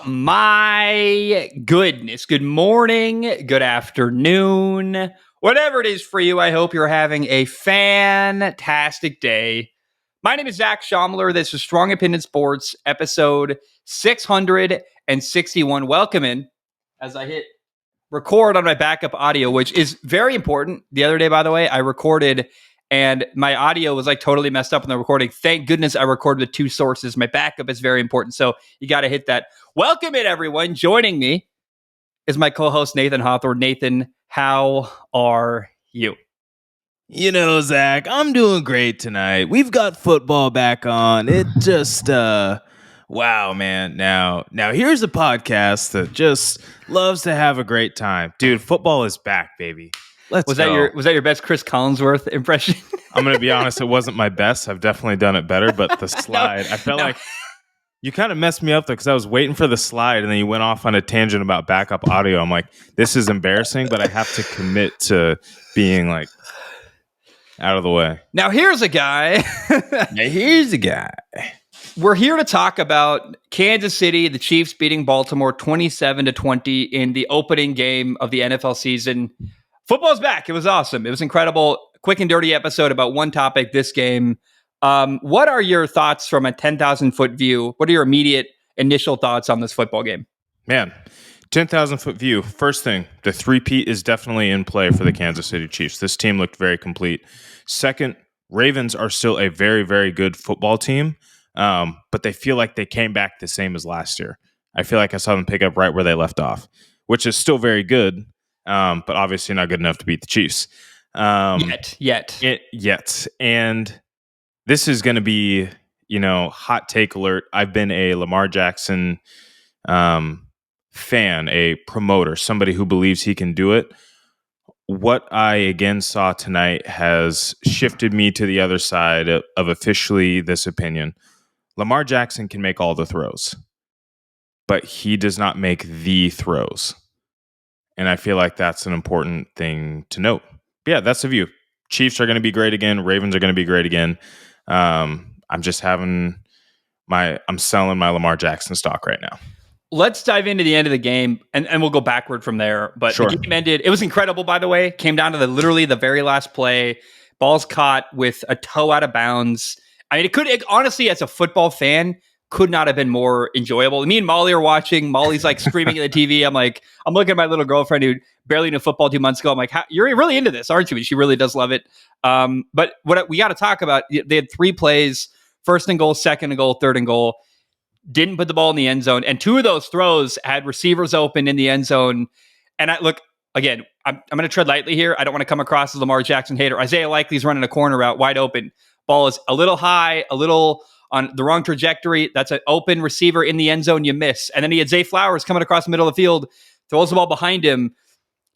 My goodness. Good morning, good afternoon, whatever it is for you. I hope you're having a fantastic day. My name is Zach Schomler. This is Strong Opinion Sports, episode 661. Welcome in as I hit record on my backup audio, which is very important. The other day, by the way, I recorded and my audio was like totally messed up in the recording. Thank goodness I recorded with two sources. My backup is very important. So you got to hit that. Welcome in, everyone. Joining me is my co-host, Nathan Hawthorne. Nathan, how are you? You know, Zach, I'm doing great tonight. We've got football back on. It just, wow, man. Now here's a podcast that just loves to have a great time. Dude, football is back, baby. Let's go. Was that your best Chris Collinsworth impression? I'm going to be honest, it wasn't my best. I've definitely done it better, but the slide, I felt like you kind of messed me up though, because I was waiting for the slide and then you went off on a tangent about backup audio. I'm like, this is embarrassing, but I have to commit to being like out of the way. Now here's a guy. We're here to talk about Kansas City, the Chiefs beating Baltimore 27-20 in the opening game of the NFL season. Football's back. It was awesome. It was incredible. Quick and dirty episode about one topic, this game. What are your thoughts from a 10,000-foot view? What are your immediate initial thoughts on this football game? Man, 10,000-foot view. First thing, the three-peat is definitely in play for the Kansas City Chiefs. This team looked very complete. Second, Ravens are still a very, very good football team, but they feel like they came back the same as last year. I feel like I saw them pick up right where they left off, which is still very good, but obviously not good enough to beat the Chiefs. Yet. And this is going to be, hot take alert. I've been a Lamar Jackson fan, a promoter, somebody who believes he can do it. What I again saw tonight has shifted me to the other side of officially this opinion. Lamar Jackson can make all the throws, but he does not make the throws. And I feel like that's an important thing to note. But yeah, that's the view. Chiefs are going to be great again. Ravens are going to be great again. I'm selling my Lamar Jackson stock right now. Let's dive into the end of the game, and we'll go backward from there. But sure. The game ended. It was incredible, by the way. Came down to literally the very last play. Ball's caught with a toe out of bounds. I mean, it honestly, as a football fan, could not have been more enjoyable. Me and Molly are watching. Molly's like screaming at the TV. I'm looking at my little girlfriend who barely knew football 2 months ago. I'm like, you're really into this, aren't you? And she really does love it. But what we got to talk about, they had 3 plays, 1st and goal, 2nd and goal, 3rd and goal. Didn't put the ball in the end zone. And 2 of those throws had receivers open in the end zone. And I'm going to tread lightly here. I don't want to come across as a Lamar Jackson hater. Isaiah Likely's running a corner route wide open. Ball is a little high, a little on the wrong trajectory. That's an open receiver in the end zone. You miss. And then he had Zay Flowers coming across the middle of the field, throws the ball behind him.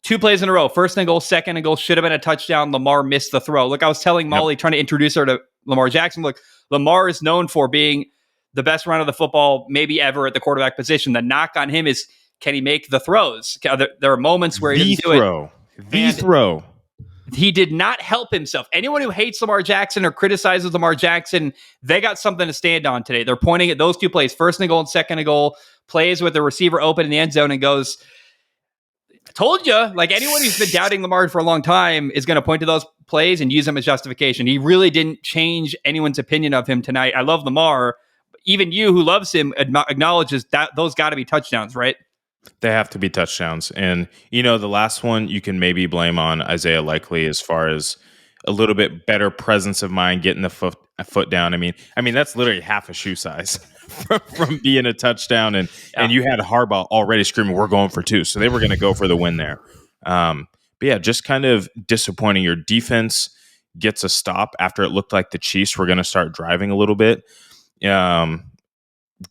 2 plays in a row. 1st and goal, 2nd and goal. Should have been a touchdown. Lamar missed the throw. Look, I was telling Molly, trying to introduce her to Lamar Jackson. Look, Lamar is known for being the best run of the football maybe ever at the quarterback position. The knock on him is, can he make the throws? There are moments where he didn't do it. He did not help himself. Anyone who hates Lamar Jackson or criticizes Lamar Jackson, they got something to stand on today. They're pointing at those 2 plays, 1st and goal and 2nd and goal, plays with the receiver open in the end zone and goes, I told you. Like, anyone who's been doubting Lamar for a long time is going to point to those plays and use them as justification. He really didn't change anyone's opinion of him tonight. I love Lamar. Even you who loves him acknowledges that those got to be touchdowns, right? They have to be touchdowns. And, the last one you can maybe blame on Isaiah Likely as far as a little bit better presence of mind, getting the foot down. I mean, that's literally half a shoe size from being a touchdown. And you had Harbaugh already screaming, we're going for 2. So they were going to go for the win there. But yeah, just kind of disappointing. Your defense gets a stop after it looked like the Chiefs were going to start driving a little bit.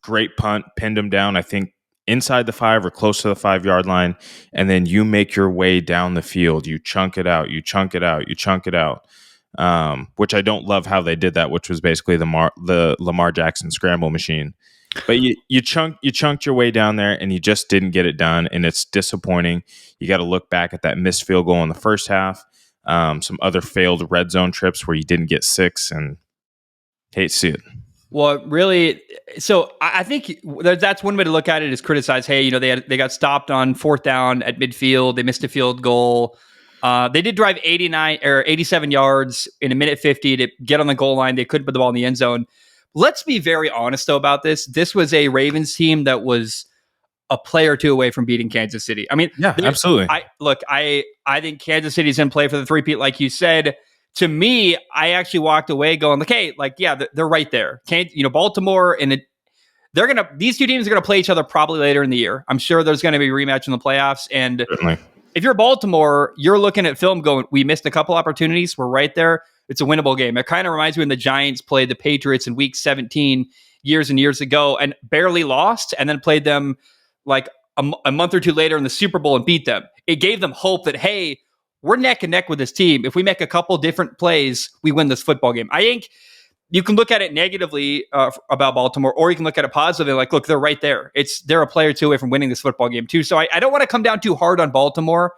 Great punt, pinned him down, I think, inside the 5 or close to the 5-yard line, and then you make your way down the field. You chunk it out, which I don't love how they did that, which was basically the Lamar Jackson scramble machine. But you chunked your way down there, and you just didn't get it done, and it's disappointing. You got to look back at that missed field goal in the first half, some other failed red zone trips where you didn't get 6, and hate to see it. Well, really, so I think that's one way to look at it is criticize. Hey, they got stopped on fourth down at midfield. They missed a field goal. They did drive 89 or 87 yards in a minute 50 to get on the goal line. They couldn't put the ball in the end zone. Let's be very honest though about this. This was a Ravens team that was a play or two away from beating Kansas City. I mean, Yeah, absolutely. I think Kansas City's in play for the three-peat, like you said. To me, I actually walked away going like, hey, like, yeah, they're right there. Baltimore and these two teams are gonna play each other probably later in the year. I'm sure there's gonna be a rematch in the playoffs. And Certainly. if you're Baltimore, you're looking at film going, we missed a couple opportunities. We're right there. It's a winnable game. It kind of reminds me when the Giants played the Patriots in week 17 years and years ago and barely lost and then played them like a month or two later in the Super Bowl and beat them. It gave them hope that, hey, we're neck and neck with this team. If we make a couple different plays, we win this football game. I think you can look at it negatively about Baltimore, or you can look at it positively. Like, look, they're right there. They're a player or two away from winning this football game too. So I don't want to come down too hard on Baltimore.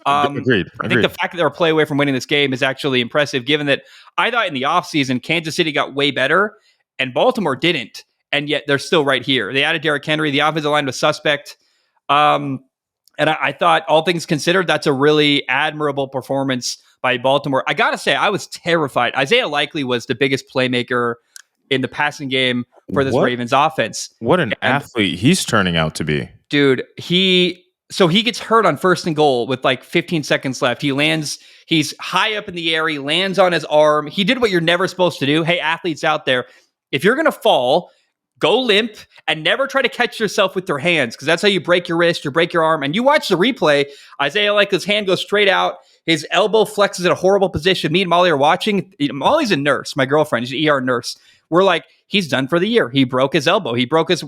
Agreed. I think the fact that they're a play away from winning this game is actually impressive, given that I thought in the offseason, Kansas City got way better and Baltimore didn't. And yet they're still right here. They added Derrick Henry. The offensive line was suspect. And I thought, all things considered, that's a really admirable performance by Baltimore. I got to say, I was terrified. Isaiah Likely was the biggest playmaker in the passing game for this Ravens offense. What an athlete he's turning out to be. Dude, he gets hurt on first and goal with like 15 seconds left. He's high up in the air. He lands on his arm. He did what you're never supposed to do. Hey, athletes out there, if you're going to fall, go limp and never try to catch yourself with your hands, because that's how you break your wrist or break your arm. And you watch the replay, Isaiah, like, his hand goes straight out. His elbow flexes in a horrible position. Me and Molly are watching. Molly's a nurse, my girlfriend. She's an ER nurse. We're like, he's done for the year. He broke his elbow.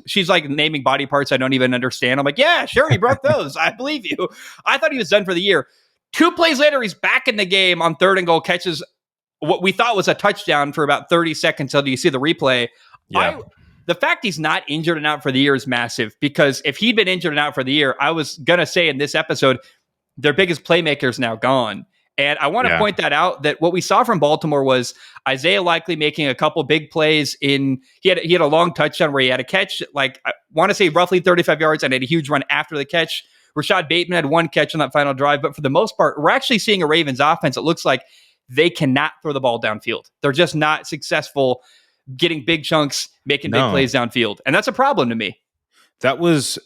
She's like naming body parts I don't even understand. I'm like, yeah, sure, he broke those. I believe you. I thought he was done for the year. 2 plays later, he's back in the game on third and goal, catches what we thought was a touchdown for about 30 seconds until you see the replay. Yeah. The fact he's not injured and out for the year is massive, because if he'd been injured and out for the year, I was going to say in this episode, their biggest playmaker is now gone. And I want to point that out, that what we saw from Baltimore was Isaiah Likely making a couple big plays. He had a long touchdown where he had a catch, like, I want to say roughly 35 yards, and had a huge run after the catch. Rashad Bateman had one catch on that final drive. But for the most part, we're actually seeing a Ravens offense. It looks like they cannot throw the ball downfield. They're just not successful getting big chunks, making big plays downfield. And that's a problem to me. That was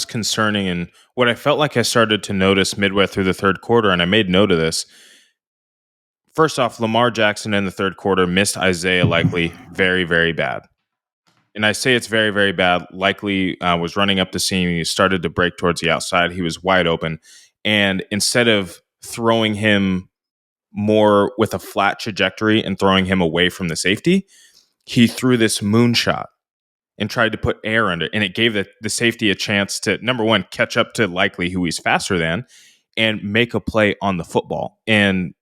concerning. And what I felt like I started to notice midway through the third quarter, and I made note of this. First off, Lamar Jackson in the third quarter missed Isaiah Likely very, very bad. And I say it's very, very bad. Likely was running up the seam. He started to break towards the outside. He was wide open. And instead of throwing him more with a flat trajectory and throwing him away from the safety, he threw this moonshot and tried to put air under it. And it gave the safety a chance to, number one, catch up to Likely, who he's faster than, and make a play on the football. And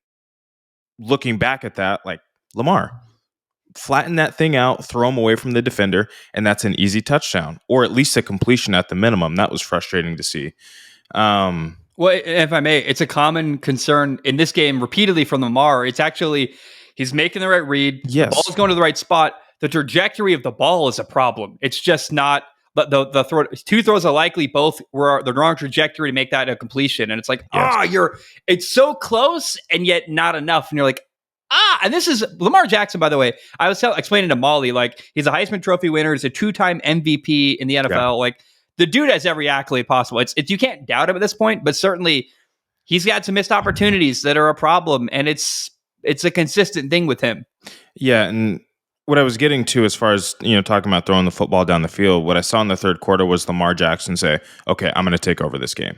looking back at that, like, Lamar, flatten that thing out, throw him away from the defender, and that's an easy touchdown, or at least a completion at the minimum. That was frustrating to see. Well, if I may, it's a common concern in this game repeatedly from Lamar. It's actually, he's making the right read. Yes. The ball is going to the right spot. The trajectory of the ball is a problem. It's just not the throw. 2 throws are Likely, both were the wrong trajectory to make that a completion. And it's like, it's so close and yet not enough. And you're like, and this is Lamar Jackson, by the way. I was explaining to Molly, like, he's a Heisman Trophy winner. He's a 2-time MVP in the NFL. Yeah. Like, the dude has every accolade possible. It's you can't doubt him at this point, but certainly he's got some missed opportunities that are a problem, and it's a consistent thing with him. Yeah, and what I was getting to, as far as, talking about throwing the football down the field, what I saw in the third quarter was Lamar Jackson say, okay, I'm going to take over this game.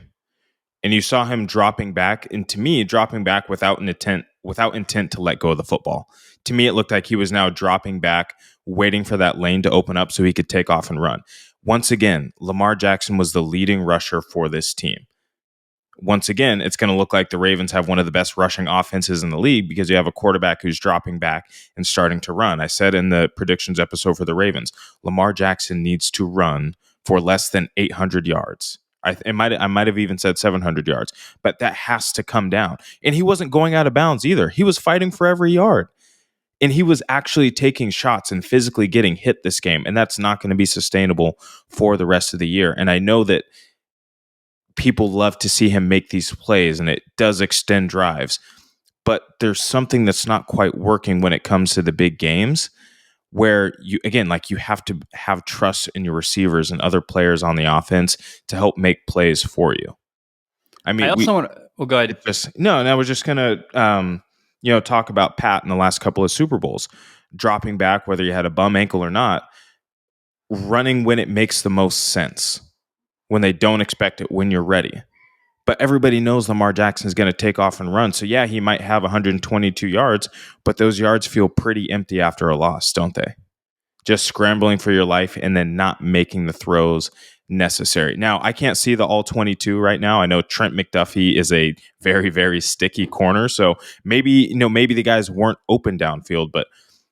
And you saw him dropping back, and to me, dropping back without intent to let go of the football. To me, it looked like he was now dropping back, waiting for that lane to open up so he could take off and run. Once again, Lamar Jackson was the leading rusher for this team. Once again, it's going to look like the Ravens have one of the best rushing offenses in the league, because you have a quarterback who's dropping back and starting to run. I said in the predictions episode for the Ravens, Lamar Jackson needs to run for less than 800 yards. I might have even said 700 yards, but that has to come down. And he wasn't going out of bounds either. He was fighting for every yard. And he was actually taking shots and physically getting hit this game. And that's not going to be sustainable for the rest of the year. And I know that people love to see him make these plays, and it does extend drives. But there's something that's not quite working when it comes to the big games, where you, again, like, you have to have trust in your receivers and other players on the offense to help make plays for you. I mean, I also want to, well, go ahead. And I was just going to, talk about Pat in the last couple of Super Bowls, dropping back, whether you had a bum ankle or not, running when it makes the most sense, when they don't expect it, when you're ready. But everybody knows Lamar Jackson is going to take off and run. So yeah, he might have 122 yards, but those yards feel pretty empty after a loss, don't they? Just scrambling for your life and then not making the throws necessary. Now, I can't see the all 22 right now. I know Trent McDuffie is a very, very sticky corner. So maybe the guys weren't open downfield, but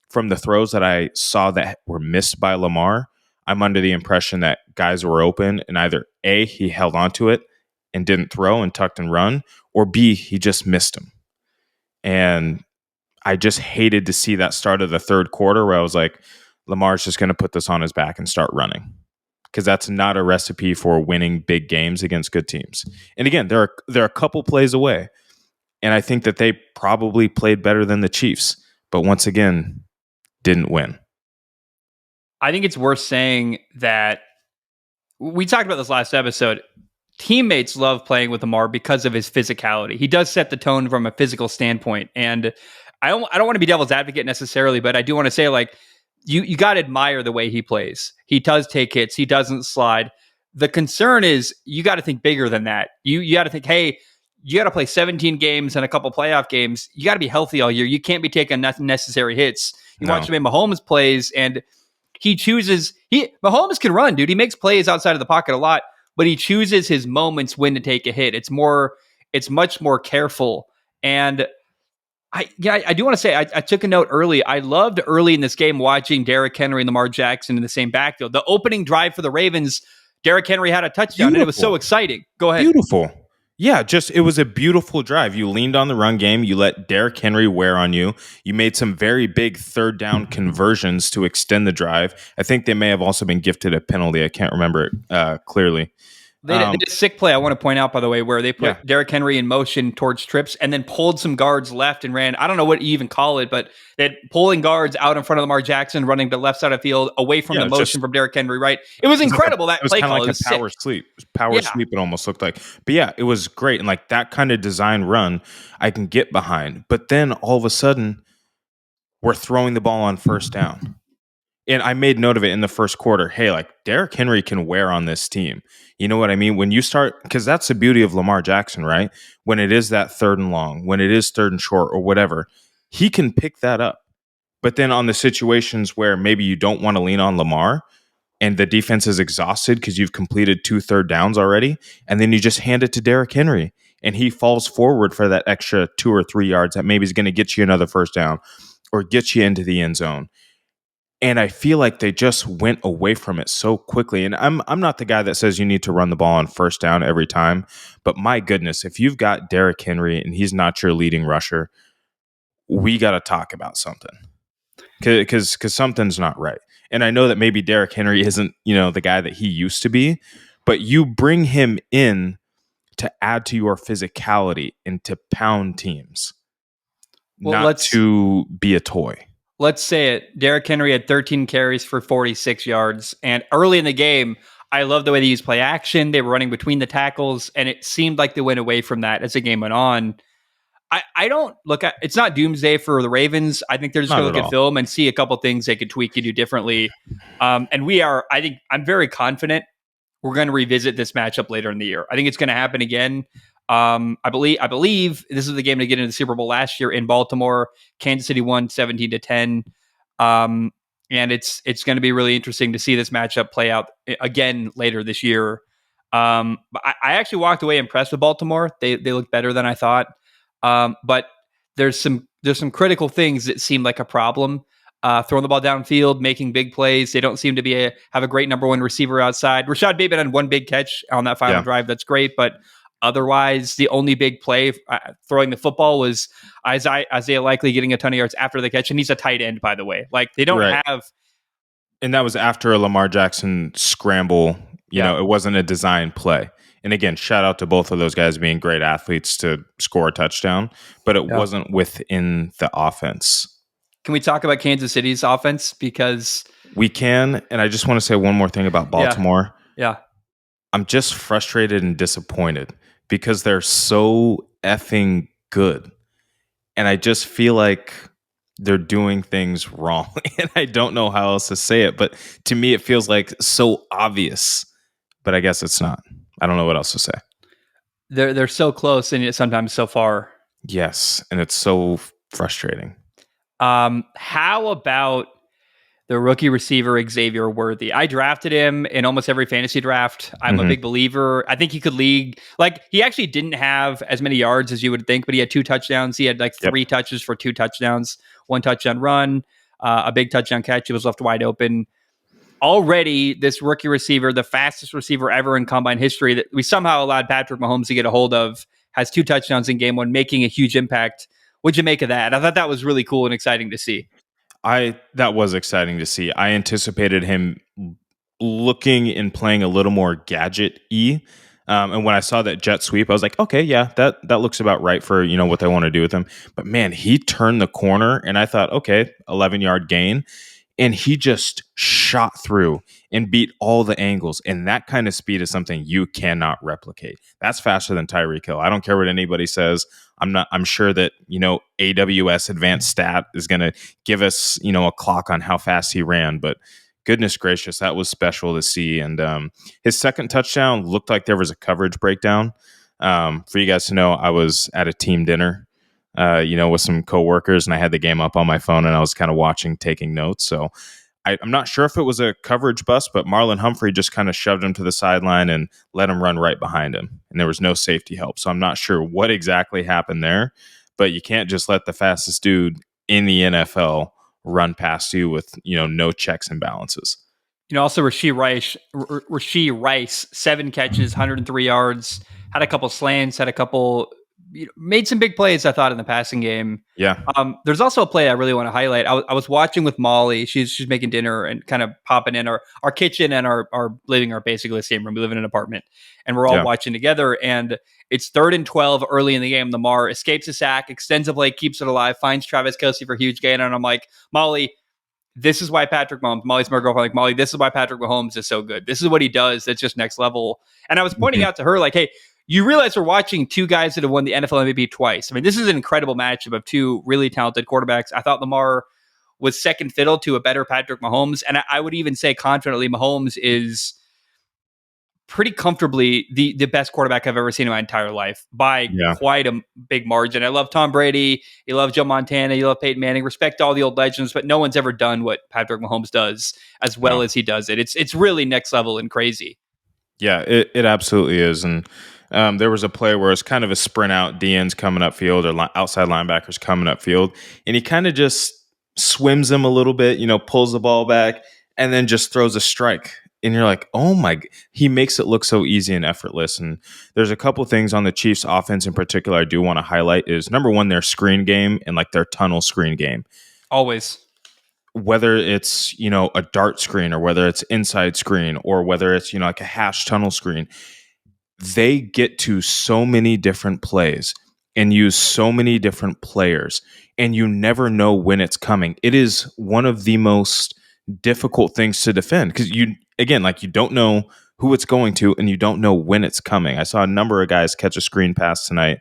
from the throws that I saw that were missed by Lamar, I'm under the impression that guys were open, and either A, he held onto it and didn't throw and tucked and run, or B, he just missed him. And I just hated to see that start of the third quarter where I was like, Lamar's just going to put this on his back and start running, because that's not a recipe for winning big games against good teams. And again, they're a couple plays away, and I think that they probably played better than the Chiefs, but once again, didn't win. I think it's worth saying that we talked about this last episode. Teammates love playing with Lamar because of his physicality. He does set the tone from a physical standpoint. And I don't want to be devil's advocate necessarily, but I do want to say, like, you got to admire the way he plays. He does take hits. He doesn't slide. The concern is you got to think bigger than that. You got to think, hey, you got to play 17 games and a couple playoff games. You got to be healthy all year. You can't be taking unnecessary hits. You watch the way Mahomes plays, and Mahomes can run, dude. He makes plays outside of the pocket a lot, but he chooses his moments when to take a hit. It's much more careful. And I do want to say, I took a note early. I loved early in this game watching Derrick Henry and Lamar Jackson in the same backfield. The opening drive for the Ravens, Derrick Henry had a touchdown, and it was so exciting. Go ahead. Beautiful. Yeah, it was a beautiful drive. You leaned on the run game. You let Derrick Henry wear on you. You made some very big third down conversions to extend the drive. I think they may have also been gifted a penalty. I can't remember it clearly. They did a sick play, I want to point out, by the way, where they put Derrick Henry in motion towards trips and then pulled some guards left and ran. I don't know what you even call it, but they had pulling guards out in front of Lamar Jackson, running to the left side of the field, away from the motion from Derrick Henry, right? It was incredible, that play call. It was kind of like a power sweep, it almost looked like. But yeah, it was great. And like that kind of design run, I can get behind. But then all of a sudden, we're throwing the ball on first down. And I made note of it in the first quarter. Hey, like, Derrick Henry can wear on this team. You know what I mean? When you start, because that's the beauty of Lamar Jackson, right? When it is that third and long, when it is third and short or whatever, he can pick that up. But then on the situations where maybe you don't want to lean on Lamar and the defense is exhausted because you've completed 2 third downs already, and then you just hand it to Derrick Henry and he falls forward for that extra 2 or 3 yards that maybe is going to get you another first down or get you into the end zone. And I feel like they just went away from it so quickly. And I'm not the guy that says you need to run the ball on first down every time. But my goodness, if you've got Derrick Henry and he's not your leading rusher, we got to talk about something. Because something's not right. And I know that maybe Derrick Henry isn't, the guy that he used to be. But you bring him in to add to your physicality and to pound teams. Well, not to be a toy. Let's say it. Derrick Henry had 13 carries for 46 yards. And early in the game, I love the way they used play action. They were running between the tackles, and it seemed like they went away from that as the game went on. I don't look at it's not doomsday for the Ravens. I think they're just going to look at film and see a couple things they could tweak and do differently. I'm very confident we're going to revisit this matchup later in the year. I think it's going to happen again. I believe this is the game to get into the Super Bowl last year in Baltimore. Kansas City won 17-10. And it's going to be really interesting to see this matchup play out again later this year. But I actually walked away impressed with Baltimore. They look better than I thought. But there's some critical things that seem like a problem. Throwing the ball downfield, making big plays. They don't seem to have a great number one receiver outside. Rashad Bateman had one big catch on that final drive. That's great, but Otherwise, the only big play throwing the football was Isaiah Likely getting a ton of yards after the catch, and he's a tight end, by the way. Like they don't Right. have. And that was after a Lamar Jackson scramble. It wasn't a design play. And again, shout out to both of those guys being great athletes to score a touchdown, but it wasn't within the offense. Can we talk about Kansas City's offense? Because we can. And I just want to say one more thing about Baltimore. Yeah. I'm just frustrated and disappointed because they're so effing good. And I just feel like they're doing things wrong. And I don't know how else to say it. But to me, it feels like so obvious. But I guess it's not. I don't know what else to say. They're so close and yet sometimes so far. Yes. And it's so frustrating. How about the rookie receiver Xavier Worthy? I drafted him in almost every fantasy draft. I'm a big believer. I think he could lead. Like, he actually didn't have as many yards as you would think, but he had 2 touchdowns. He had like 3 touches for 2 touchdowns, 1 touchdown run, a big touchdown catch. It was left wide open. Already, this rookie receiver, the fastest receiver ever in combine history that we somehow allowed Patrick Mahomes to get a hold of, has 2 touchdowns in game 1, making a huge impact. What'd you make of that? I thought that was really cool and exciting to see. That was exciting to see. I anticipated him looking and playing a little more gadget-y. And when I saw that jet sweep, I was like, okay, yeah, that looks about right for, what they want to do with him. But man, he turned the corner and I thought, okay, 11-yard gain. And he just shot through and beat all the angles. And that kind of speed is something you cannot replicate. That's faster than Tyreek Hill. I don't care what anybody says. I'm sure that, AWS advanced stat is going to give us, a clock on how fast he ran. But goodness gracious, that was special to see. And his second touchdown looked like there was a coverage breakdown. For you guys to know, I was at a team dinner with some coworkers, and I had the game up on my phone and I was kind of watching, taking notes. So I'm not sure if it was a coverage bust, but Marlon Humphrey just kind of shoved him to the sideline and let him run right behind him. And there was no safety help. So I'm not sure what exactly happened there, but you can't just let the fastest dude in the NFL run past you with, no checks and balances. Also Rashee Rice, 7 catches, 103 yards, had a couple slants, had a couple, made some big plays, I thought, in the passing game. Yeah. There's also a play I really want to highlight. I was watching with Molly. She's making dinner and kind of popping in our kitchen, and our living are basically the same room. We live in an apartment, and we're all watching together. And it's 3rd and 12 early in the game. Lamar escapes a sack, extends a play, keeps it alive, finds Travis Kelce for a huge gain. And I'm like, Molly, this is why Patrick Mahomes, Molly's my girlfriend, like, Molly, this is why Patrick Mahomes is so good. This is what he does. That's just next level. And I was pointing out to her, like, hey, you realize we're watching 2 guys that have won the NFL MVP twice. I mean, this is an incredible matchup of 2 really talented quarterbacks. I thought Lamar was second fiddle to a better Patrick Mahomes. And I would even say confidently, Mahomes is pretty comfortably the best quarterback I've ever seen in my entire life by quite a big margin. I love Tom Brady. You love Joe Montana. You love Peyton Manning. Respect all the old legends, but no one's ever done what Patrick Mahomes does as well as he does it. It's really next level and crazy. Yeah, it absolutely is. And there was a play where it's kind of a sprint out, DN's coming up field or outside linebackers coming up field, and he kind of just swims them a little bit, pulls the ball back, and then just throws a strike. And you're like, oh my, he makes it look so easy and effortless. And there's a couple things on the Chiefs offense in particular I do want to highlight is, number one, their screen game and like their tunnel screen game. Always. Whether it's, a dart screen or whether it's inside screen or whether it's, like a hash tunnel screen, they get to so many different plays and use so many different players, and you never know when it's coming. It is one of the most difficult things to defend because you don't know who it's going to and you don't know when it's coming. I saw a number of guys catch a screen pass tonight,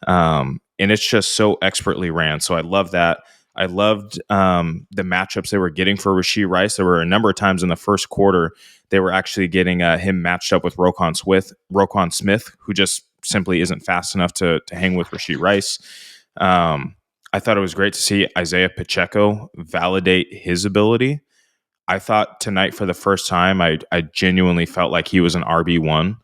and it's just so expertly ran. So I love that. I loved the matchups they were getting for Rashee Rice. There were a number of times in the first quarter they were actually getting him matched up with Roquan Smith, who just simply isn't fast enough to hang with Rashee Rice. I thought it was great to see Isaiah Pacheco validate his ability. I thought tonight for the first time, I genuinely felt like he was an RB1.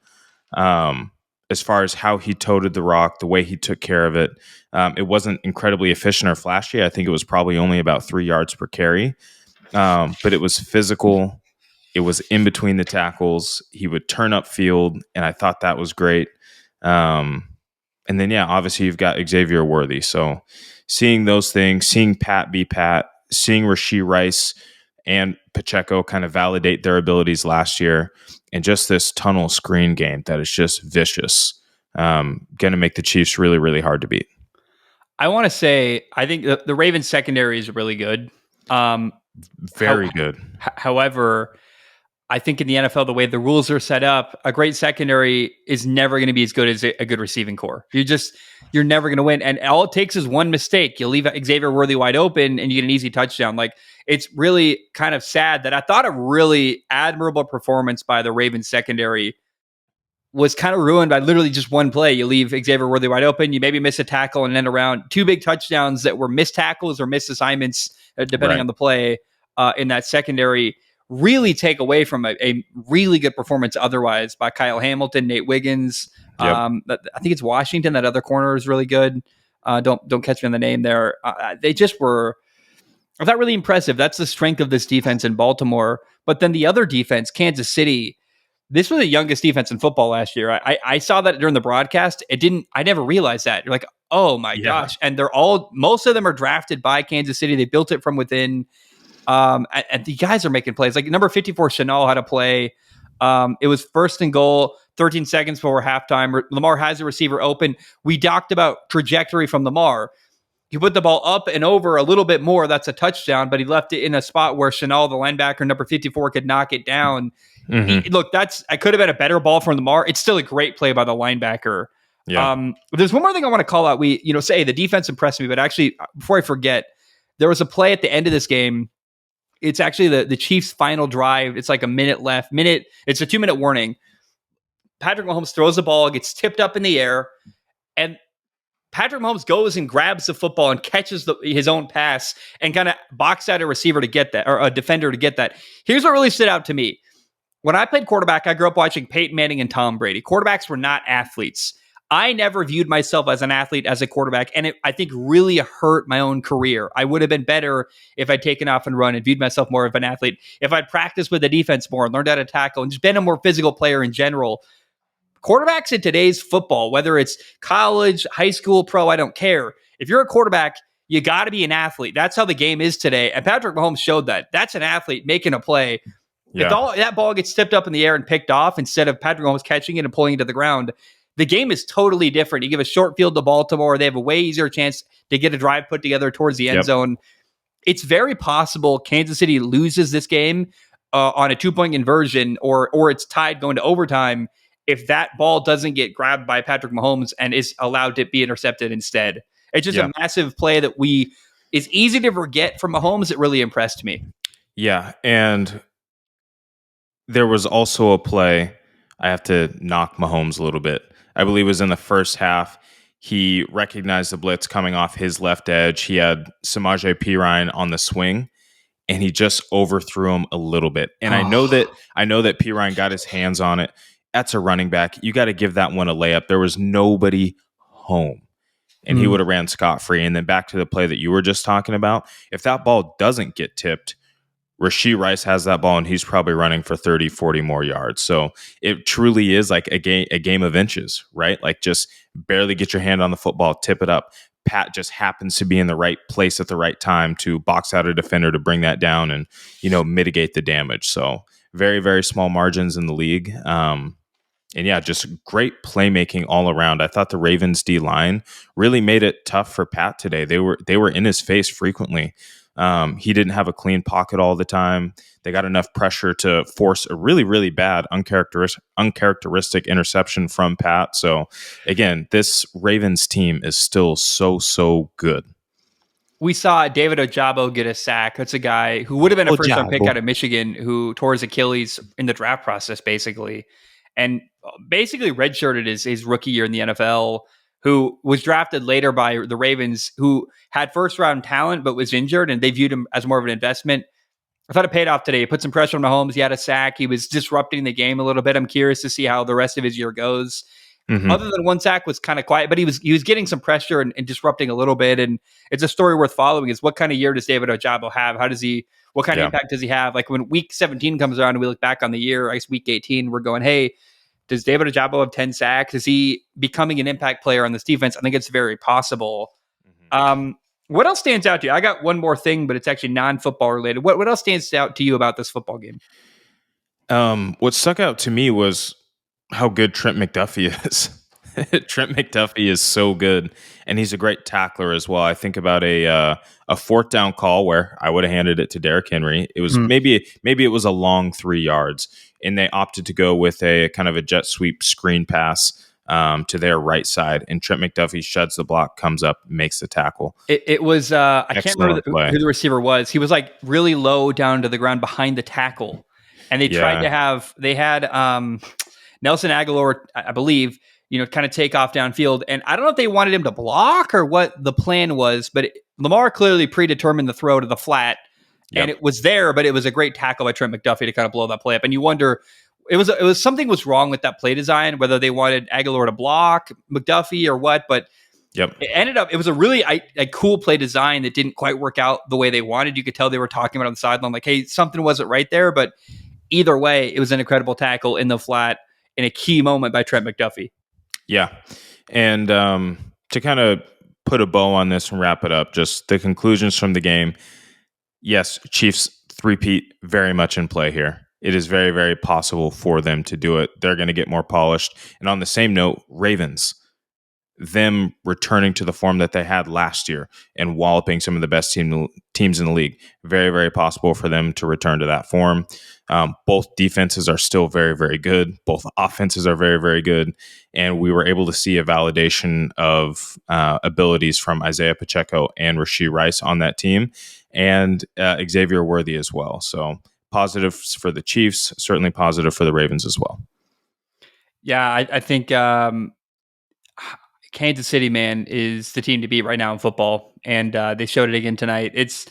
As far as how he toted the rock, the way he took care of it, it wasn't incredibly efficient or flashy. I think it was probably only about 3 yards per carry, but it was physical. It was in between the tackles. He would turn up field, and I thought that was great. And then, yeah, obviously you've got Xavier Worthy. So seeing those things, seeing Pat be Pat, seeing Rashee Rice and Pacheco kind of validate their abilities last year, and just this tunnel screen game that is just vicious, going to make the Chiefs really, really hard to beat. I want to say, I think the Ravens secondary is really good. Very good. However, I think in the NFL, the way the rules are set up, a great secondary is never going to be as good as a good receiving core. You're never going to win. And all it takes is one mistake. You leave Xavier Worthy wide open and you get an easy touchdown. Like, it's really kind of sad that I thought a really admirable performance by the Ravens secondary was kind of ruined by literally just one play. You leave Xavier Worthy wide open. You maybe miss a tackle and end around two big touchdowns that were missed tackles or missed assignments, depending on the play in that secondary. Really take away from a really good performance otherwise by Kyle Hamilton, Nate Wiggins. Yep. I think it's Washington. That other corner is really good. Don't catch me on the name there. They just were, I thought, really impressive. That's the strength of this defense in Baltimore. But then the other defense, Kansas City, this was the youngest defense in football last year. I saw that during the broadcast. I never realized that. You're like, oh my gosh. And most of them are drafted by Kansas City. They built it from within. And the guys are making plays. Like number 54, Chanel had a play. It was first and goal, 13 seconds before halftime. Lamar has the receiver open. We talked about trajectory from Lamar. You put the ball up and over a little bit more, that's a touchdown, but he left it in a spot where Chanel, the linebacker, number 54, could knock it down. Look, I could have been a better ball from Lamar. It's still a great play by the linebacker. Yeah. There's one more thing I want to call out. We, say the defense impressed me, but actually, before I forget, there was a play at the end of this game. It's actually the Chiefs' final drive. It's like a minute left. It's a 2-minute warning. Patrick Mahomes throws the ball, gets tipped up in the air, and Patrick Mahomes goes and grabs the football and catches his own pass and kind of box out a receiver to get that, or a defender to get that. Here's what really stood out to me. When I played quarterback, I grew up watching Peyton Manning and Tom Brady. Quarterbacks were not athletes. I never viewed myself as an athlete, as a quarterback, and I think really hurt my own career. I would have been better if I'd taken off and run and viewed myself more of an athlete, if I'd practiced with the defense more and learned how to tackle and just been a more physical player in general. Quarterbacks in today's football, whether it's college, high school, pro, I don't care. If you're a quarterback, you got to be an athlete. That's how the game is today. And Patrick Mahomes showed that. That's an athlete making a play. Yeah. If that ball gets tipped up in the air and picked off instead of Patrick Mahomes catching it and pulling it to the ground, the game is totally different. You give a short field to Baltimore, they have a way easier chance to get a drive put together towards the end zone. It's very possible Kansas City loses this game on a 2-point conversion, or it's tied going to overtime if that ball doesn't get grabbed by Patrick Mahomes and is allowed to be intercepted instead. It's just a massive play that is easy to forget from Mahomes. It really impressed me. Yeah, and there was also a play, I have to knock Mahomes a little bit. I believe it was in the first half. He recognized the blitz coming off his left edge. He had Samaje Perine on the swing, and he just overthrew him a little bit. And I know that Perine got his hands on it. That's a running back. You got to give that one a layup. There was nobody home, and he would have ran scot-free. And then back to the play that you were just talking about. If that ball doesn't get tipped, Rashee Rice has that ball, and he's probably running for 30, 40 more yards. So it truly is like a game of inches, right? Like, just barely get your hand on the football, tip it up. Pat just happens to be in the right place at the right time to box out a defender to bring that down and, mitigate the damage. So very, very small margins in the league. And yeah, just great playmaking all around. I thought the Ravens D-line really made it tough for Pat today. They were in his face frequently. He didn't have a clean pocket all the time. They got enough pressure to force a really, really bad, uncharacteristic interception from Pat. So again, this Ravens team is still so good. We saw David Ojabo get a sack. That's a guy who would have been a first-round pick out of Michigan, who tore his Achilles in the draft process, basically. And basically redshirted his rookie year in the NFL, who was drafted later by the Ravens, who had first-round talent but was injured, and they viewed him as more of an investment. I thought it paid off today. He put some pressure on Mahomes. He had a sack. He was disrupting the game a little bit. I'm curious to see how the rest of his year goes. Other than one sack, was kind of quiet, but he was getting some pressure and disrupting a little bit. And it's a story worth following. Is what kind of year does David Ojabo have? What kind of impact does he have? Like when week 17 comes around and we look back on the year, I guess week 18, we're going, hey, Does David Ojabo have 10 sacks? Is he becoming an impact player on this defense? I think it's very possible. What else stands out to you? I got one more thing, but it's actually non-football related. What else stands out to you about this football game? What stuck out to me was how good Trent McDuffie is. Trent McDuffie is so good, and he's a great tackler as well. I think about a fourth down call where I would have handed it to Derrick Henry. It was maybe it was a long 3 yards, and they opted to go with a kind of a jet sweep screen pass to their right side, and Trent McDuffie sheds the block, comes up, makes the tackle. It was I can't remember who the receiver was. He was like really low down to the ground behind the tackle, and they tried to have Nelson Aguilar, I believe, kind of take off downfield. And I don't know if they wanted him to block or what the plan was, but Lamar clearly predetermined the throw to the flat, and it was there, but it was a great tackle by Trent McDuffie to kind of blow that play up. And you wonder, it was something was wrong with that play design, whether they wanted Aguilar to block McDuffie or what, but it was a really a cool play design that didn't quite work out the way they wanted. You could tell they were talking about on the sideline, like, hey, something wasn't right there, but either way, it was an incredible tackle in the flat in a key moment by Trent McDuffie. Yeah. And to kind of put a bow on this and wrap it up, just the conclusions from the game. Yes, Chiefs three-peat very much in play here. It is very, very possible for them to do it. They're going to get more polished. And on the same note, Ravens, them returning to the form that they had last year and walloping some of the best teams in the league. Very, very possible for them to return to that form. Both defenses are still very, very good. Both offenses are very, very good. And we were able to see a validation of abilities from Isaiah Pacheco and Rashee Rice on that team, and Xavier Worthy as well. So positives for the Chiefs, certainly positive for the Ravens as well. Yeah, I think Kansas City, man, is the team to beat right now in football, and they showed it again tonight. It's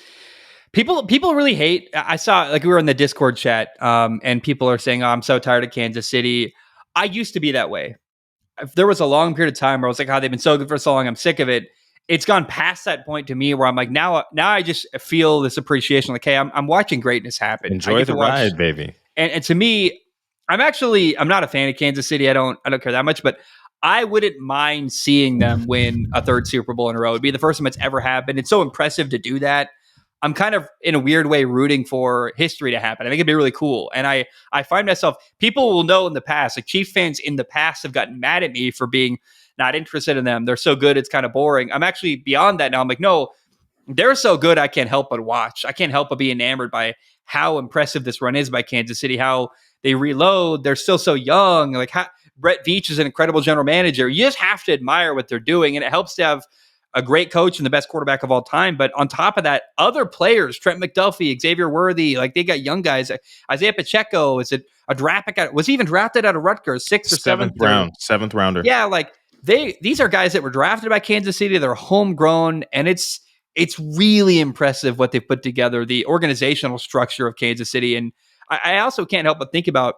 people really hate. I saw, like, we were in the Discord chat, and people are saying, "Oh, I'm so tired of Kansas City." I used to be that way. There was a long period of time where I was like, "Oh, they've been so good for so long. I'm sick of it." It's gone past that point to me where I'm like, now I just feel this appreciation. Like, hey, I'm watching greatness happen. Enjoy the ride, baby. And to me, I'm not a fan of Kansas City. I don't care that much, but I wouldn't mind seeing them win a third Super Bowl in a row. It'd be the first time it's ever happened. It's so impressive to do that. I'm kind of, in a weird way, rooting for history to happen. I think it'd be really cool. And I find myself, people will know in the past, like Chiefs fans in the past have gotten mad at me for being not interested in them. They're so good, it's kind of boring. I'm actually beyond that now. I'm like, no, they're so good, I can't help but watch. I can't help but be enamored by how impressive this run is by Kansas City, how they reload. They're still so young. Like, Brett Veach is an incredible general manager. You just have to admire what they're doing, and it helps to have a great coach and the best quarterback of all time. But on top of that, other players, Trent McDuffie, Xavier Worthy, like, they got young guys. Isaiah Pacheco, is it a draft pick? Was he even drafted out of Rutgers, seventh rounder? Yeah, like these are guys that were drafted by Kansas City. They're homegrown, and it's really impressive what they put together, the organizational structure of Kansas City. And I also can't help but think about,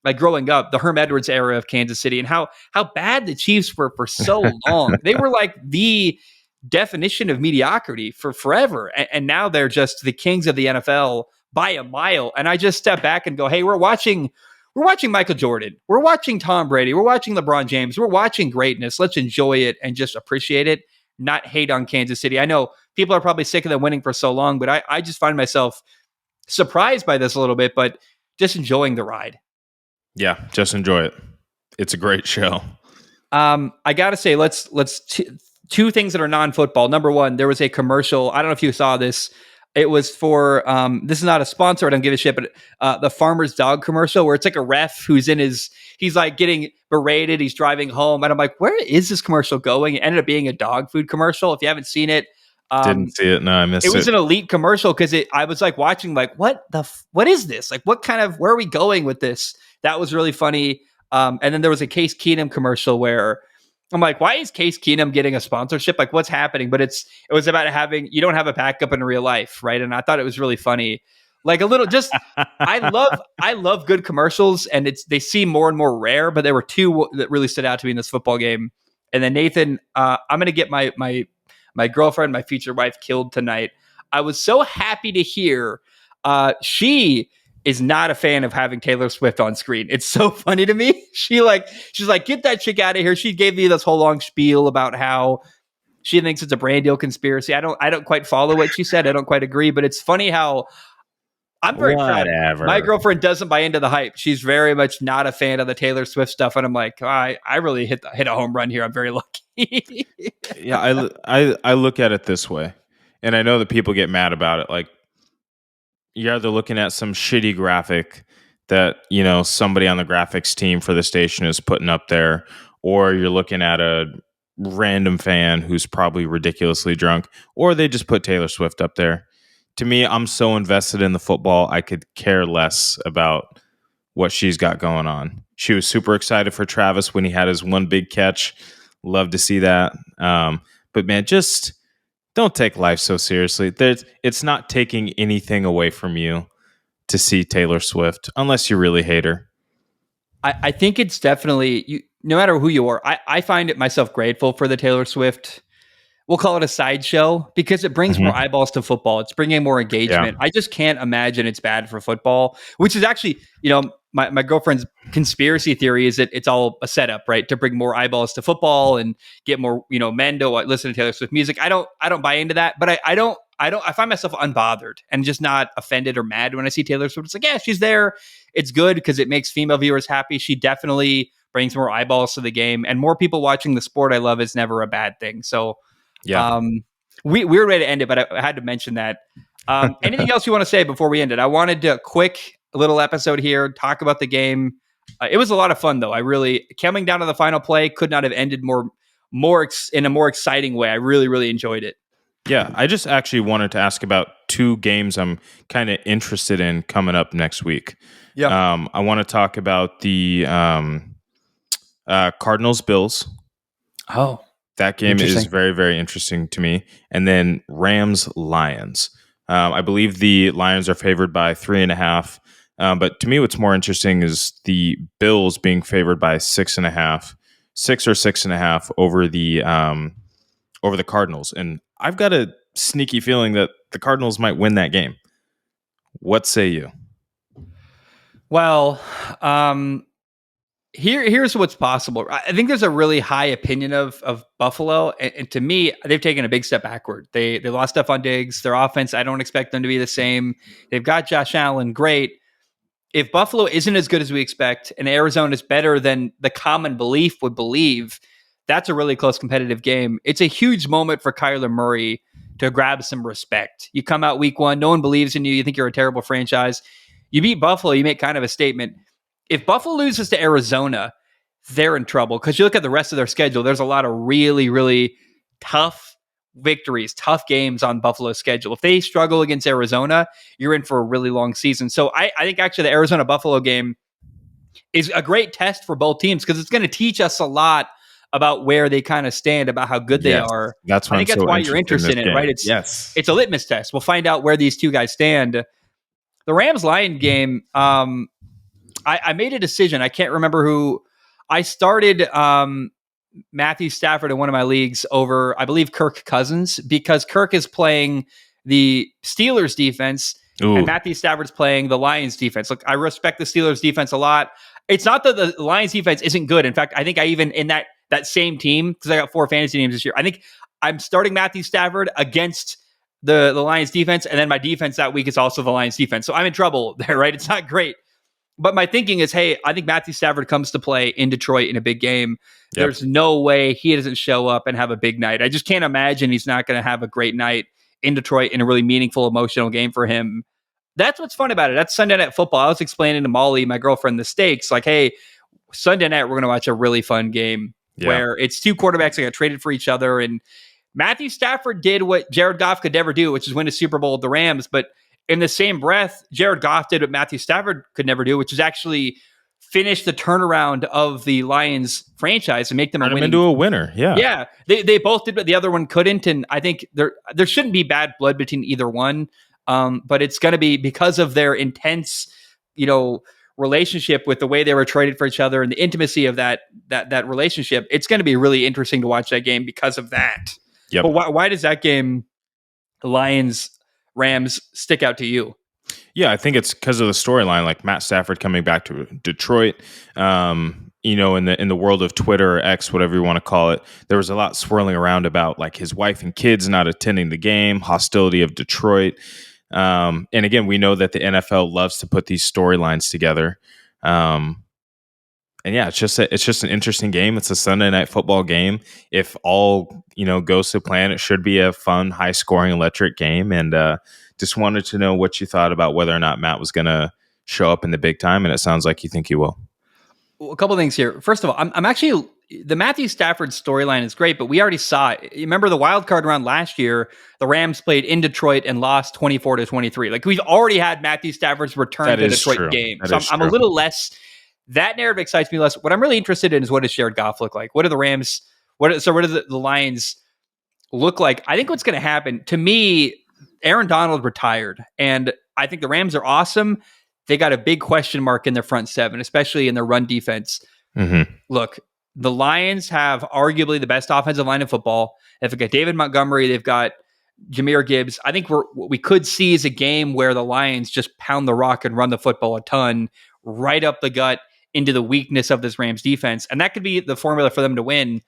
like, growing up, the Herm Edwards era of Kansas City and how bad the Chiefs were for so long. They were like the definition of mediocrity for forever. And now they're just the kings of the NFL by a mile. And I just step back and go, hey, we're watching Michael Jordan. We're watching Tom Brady. We're watching LeBron James. We're watching greatness. Let's enjoy it and just appreciate it, not hate on Kansas City. I know people are probably sick of them winning for so long, but I just find myself surprised by this a little bit, but just enjoying the ride. Yeah, just enjoy it. It's a great show. I gotta say, let's two things that are non-football. Number one, there was a commercial. I don't know if you saw this. It was for this is not a sponsor. I don't give a shit, but the Farmer's Dog commercial where it's like a ref who's he's like getting berated. He's driving home, and I'm like, where is this commercial going? It ended up being a dog food commercial. If you haven't seen it, didn't see it. No, I missed it. It was an elite commercial because I was like watching, like, what is this? Like, where are we going with this? That was really funny. And then there was a Case Keenum commercial where I'm like, why is Case Keenum getting a sponsorship? Like, what's happening? But it was about you don't have a backup in real life, right? And I thought it was really funny. Like, a little, just, I love good commercials, and they seem more and more rare, but there were two that really stood out to me in this football game. And then Nathan, I'm going to get my girlfriend, my future wife, killed tonight. I was so happy to hear she is not a fan of having Taylor Swift on screen. It's so funny to me. She's like, get that chick out of here. She gave me this whole long spiel about how she thinks it's a brand deal conspiracy. I don't quite follow what she said. I don't quite agree, but it's funny how I'm very proud. My girlfriend doesn't buy into the hype. She's very much not a fan of the Taylor Swift stuff, and I'm like, I really hit a home run here. I'm very lucky. Yeah, I look at it this way, and I know that people get mad about it. Like, you're either looking at some shitty graphic that, somebody on the graphics team for the station is putting up there, or you're looking at a random fan who's probably ridiculously drunk, or they just put Taylor Swift up there. To me, I'm so invested in the football, I could care less about what she's got going on. She was super excited for Travis when he had his one big catch. Love to see that. But man, just don't take life so seriously. It's not taking anything away from you to see Taylor Swift, unless you really hate her. I think it's definitely, no matter who you are, I find it myself grateful for the Taylor Swift, we'll call it a sideshow, because it brings more eyeballs to football. It's bringing more engagement. Yeah. I just can't imagine it's bad for football, which is actually, my girlfriend's conspiracy theory is that it's all a setup, right? To bring more eyeballs to football and get more, men to listen to Taylor Swift music. I don't buy into that, but I find myself unbothered and just not offended or mad when I see Taylor Swift. It's like, yeah, she's there. It's good because it makes female viewers happy. She definitely brings more eyeballs to the game, and more people watching the sport I love is never a bad thing. So, yeah, we were ready to end it, but I had to mention that. Anything else you want to say before we end it? I wanted to quick little episode here, talk about the game. It was a lot of fun, though. I really, coming down to the final play, could not have ended more in a more exciting way. I really, really enjoyed it. Yeah, I just actually wanted to ask about two games I'm kind of interested in coming up next week. Yeah, I want to talk about the Cardinals-Bills. Oh, that game is very, very interesting to me. And then Rams-Lions. I believe the Lions are favored by 3.5. But to me, what's more interesting is the Bills being favored by 6.5, 6 or 6.5 over the Cardinals. And I've got a sneaky feeling that the Cardinals might win that game. What say you? Well, here's what's possible. I think there's a really high opinion of Buffalo, and to me, they've taken a big step backward. They lost Stephon Diggs. Their offense, I don't expect them to be the same. They've got Josh Allen, great. If Buffalo isn't as good as we expect, and Arizona is better than the common belief would believe, that's a really close competitive game. It's a huge moment for Kyler Murray to grab some respect. You come out week one, no one believes in you. You think you're a terrible franchise. You beat Buffalo, you make kind of a statement. If Buffalo loses to Arizona, they're in trouble, because you look at the rest of their schedule, there's a lot of really, really tough victories, tough games on Buffalo's schedule. If they struggle against Arizona, you're in for a really long season. So I think actually the Arizona-Buffalo game is a great test for both teams, because it's going to teach us a lot about where they kind of stand, about how good they are. That's I think that's why you're interested in it, right? It's a litmus test. We'll find out where these two guys stand. The Rams-Lion game, I made a decision. I can't remember who. I started Matthew Stafford in one of my leagues over, I believe, Kirk Cousins, because Kirk is playing the Steelers defense. Ooh. And Matthew Stafford's playing the Lions defense. Look, I respect the Steelers defense a lot. It's not that the Lions defense isn't good. In fact, I think I even, in that same team, because I got 4 fantasy teams this year, I think I'm starting Matthew Stafford against the Lions defense, and then my defense that week is also the Lions defense. So I'm in trouble there, right? It's not great. But my thinking is, hey, I think Matthew Stafford comes to play in Detroit in a big game. Yep. There's no way he doesn't show up and have a big night. I just can't imagine he's not going to have a great night in Detroit in a really meaningful, emotional game for him. That's what's fun about it. That's Sunday Night Football. I was explaining to Molly, my girlfriend, the stakes. Like, hey, Sunday night, we're going to watch a really fun game where it's two quarterbacks that got traded for each other. And Matthew Stafford did what Jared Goff could never do, which is win a Super Bowl with the Rams. But in the same breath, Jared Goff did what Matthew Stafford could never do, which is actually finish the turnaround of the Lions franchise and make them into a winner. Yeah. Yeah. They both did, but the other one couldn't. And I think there shouldn't be bad blood between either one. But it's going to be because of their intense, relationship with the way they were traded for each other and the intimacy of that relationship. It's going to be really interesting to watch that game because of that. Yep. But why does that game, the Lions Rams, stick out to you? Yeah, I think it's because of the storyline, like Matt Stafford coming back to Detroit. In the world of Twitter or X, whatever you want to call it, there was a lot swirling around about like his wife and kids not attending the game, hostility of Detroit. And again, we know that the NFL loves to put these storylines together. And yeah, it's just an interesting game. It's a Sunday night football game. If all goes to plan, it should be a fun, high scoring, electric game. And just wanted to know what you thought about whether or not Matt was going to show up in the big time, and it sounds like you think he will. Well, a couple of things here. First of all, I'm actually the Matthew Stafford storyline is great, but we already saw it. You remember the wild card round last year? The Rams played in Detroit and lost 24-23. Like we've already had Matthew Stafford's return to Detroit true. game, so I'm a little less. That narrative excites me less. What I'm really interested in is what does Jared Goff look like? What do the Rams? What do the Lions look like? I think what's going to happen to me. Aaron Donald retired, and I think the Rams are awesome. They got a big question mark in their front seven, especially in their run defense. Mm-hmm. Look, the Lions have arguably the best offensive line in football. They've got David Montgomery. They've got Jahmyr Gibbs. I think what we could see is a game where the Lions just pound the rock and run the football a ton, right up the gut into the weakness of this Rams defense. And that could be the formula for them to win.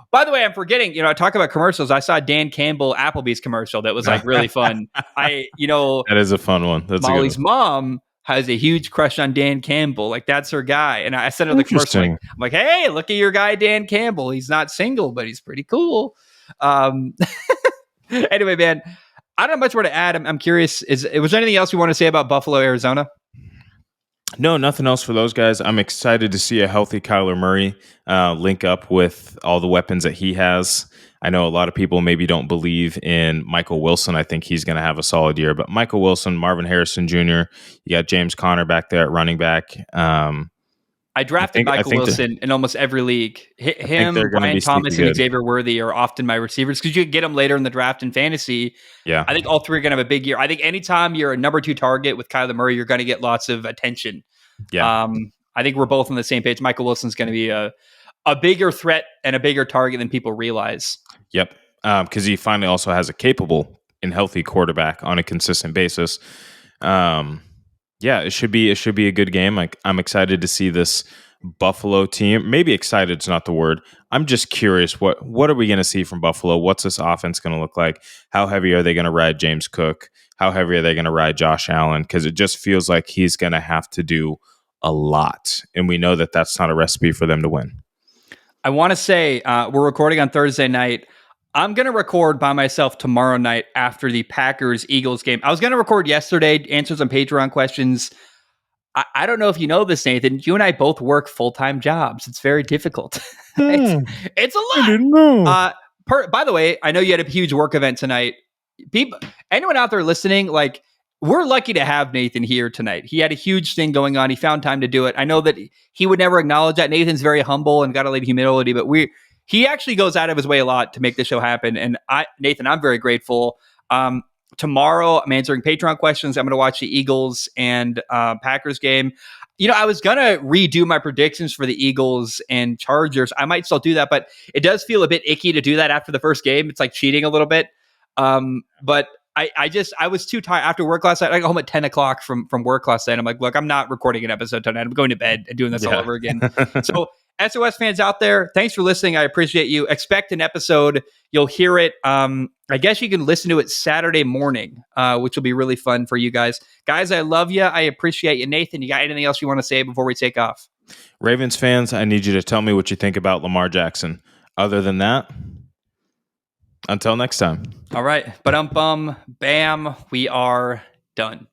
By the way, I'm forgetting, I talk about commercials. I saw Dan Campbell Applebee's commercial that was like really fun. That is a fun one. That's Molly's mom has a huge crush on Dan Campbell. Like that's her guy. And I sent her the commercial. I'm like, hey, look at your guy, Dan Campbell. He's not single, but he's pretty cool. Anyway, man, I don't have much more to add. I'm curious. Was there anything else you want to say about Buffalo, Arizona? No, nothing else for those guys. I'm excited to see a healthy Kyler Murray link up with all the weapons that he has. I know a lot of people maybe don't believe in Michael Wilson. I think he's going to have a solid year. But Michael Wilson, Marvin Harrison Jr., you got James Conner back there at running back. I drafted Michael Wilson in almost every league. Him, Brian Thomas, and Xavier Worthy are often my receivers because you can get them later in the draft in fantasy. Yeah, I think all three are going to have a big year. I think anytime you're a number 2 target with Kyler Murray, you're going to get lots of attention. Yeah, I think we're both on the same page. Michael Wilson's going to be a bigger threat and a bigger target than people realize. Yep, because he finally also has a capable and healthy quarterback on a consistent basis. Yeah, it should be a good game. Like I'm excited to see this Buffalo team. Maybe excited is not the word. I'm just curious what are we going to see from Buffalo? What's this offense going to look like? How heavy are they going to ride James Cook? How heavy are they going to ride Josh Allen? Because it just feels like he's going to have to do a lot, and we know that that's not a recipe for them to win. I want to say we're recording on Thursday night. I'm going to record by myself tomorrow night after the Packers-Eagles game. I was going to record yesterday, answer some Patreon questions. I don't know if you know this, Nathan. You and I both work full-time jobs. It's very difficult. It's a lot. I didn't know. By the way, I know you had a huge work event tonight. Anyone out there listening, like, we're lucky to have Nathan here tonight. He had a huge thing going on. He found time to do it. I know that he would never acknowledge that. Nathan's very humble and got a lot of humility, but he actually goes out of his way a lot to make this show happen. And Nathan, I'm very grateful. Tomorrow, I'm answering Patreon questions. I'm going to watch the Eagles and Packers game. I was going to redo my predictions for the Eagles and Chargers. I might still do that, but it does feel a bit icky to do that after the first game. It's like cheating a little bit. But I was too tired after work last night. I got home at 10 o'clock from work last night. I'm like, look, I'm not recording an episode tonight. I'm going to bed and doing this all over again. So SOS fans out there, thanks for listening. I appreciate you. Expect an episode. You'll hear it. I guess you can listen to it Saturday morning, which will be really fun for you guys. Guys, I love you. I appreciate you. Nathan, you got anything else you want to say before we take off? Ravens fans, I need you to tell me what you think about Lamar Jackson. Other than that, until next time. All right. Bam, we are done.